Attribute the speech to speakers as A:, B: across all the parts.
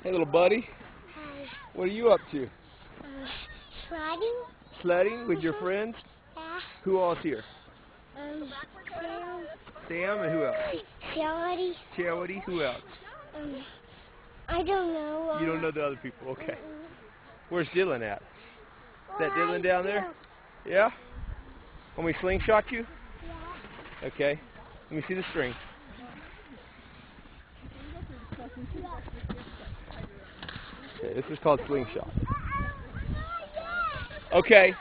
A: Hey, little buddy.
B: Hi.
A: What are you up to?
B: Sledding?
A: Sledding with your friends?
B: Yeah.
A: Who all's here?
B: Sam.
A: Sam and who else?
B: Charity.
A: Charity. Who else?
B: I don't know.
A: You don't know the other people. Okay. Where's Dylan at? Is that Dylan down there? Yeah? Want me to slingshot you?
B: Yeah.
A: Okay. Let me see the string. Okay, this is called slingshot. Okay.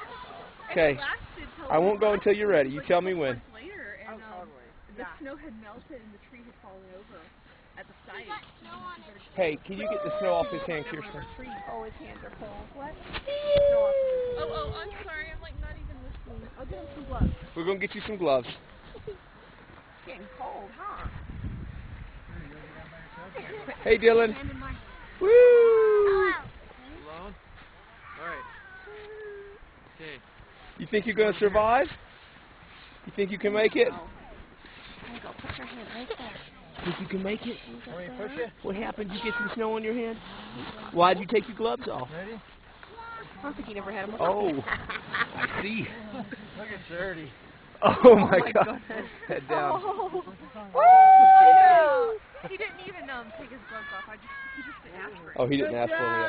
A: Okay. I won't go until you're ready. You tell me when.
C: The snow had melted and the tree had fallen over at the site.
A: Hey, can you get the snow off his hand, Kirsten?
C: Oh, his hands are cold. What? Oh, I'm sorry. I'm like not even listening. I'll get him some gloves.
A: We're going to get you some gloves.
C: It's getting cold, huh?
A: Hey, Dylan. Woo!
D: Alone? Alright. Okay.
A: You think you're going to survive? You think you can make it?
C: Go put your hand right there.
A: Think you can make it?
D: Want me to push it?
A: What happened? You get some snow on your hand? Why'd you take your gloves off?
D: Ready?
C: I don't think he never had them.
A: Oh, I see.
D: Look at Dirty.
A: Oh my God. Head down.
C: Oh. He didn't even take his gloves off. He just didn't ask for it.
A: Oh, he didn't ask for me.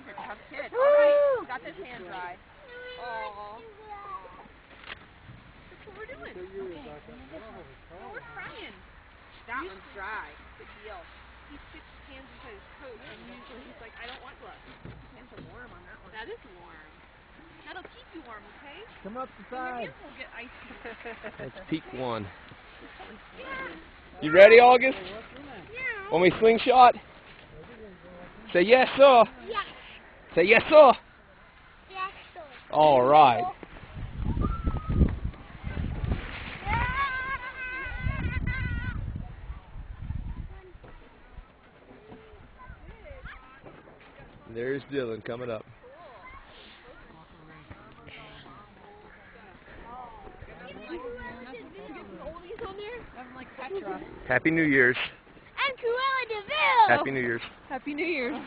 C: He's a tough kid. All right, got his hand dry. Oh. That's what we're doing. Oh, we're trying. That one's dry. Good deal. He sticks his hands inside his coat, and usually he's like, I don't want gloves. His hands are warm on that one. That is warm. That'll keep you warm, okay?
D: Come up the
C: Your
D: side.
C: hands won't get icy.
A: That's peak one. You ready, August?
C: Yeah.
A: Want me to slingshot? Say yes, sir.
B: Yes.
A: Say yes, sir.
B: Yes, sir.
A: All right. There's Dylan coming up. Happy New Year's.
B: And Cruella de Vil.
A: Happy New Year's.
C: Happy New Year's.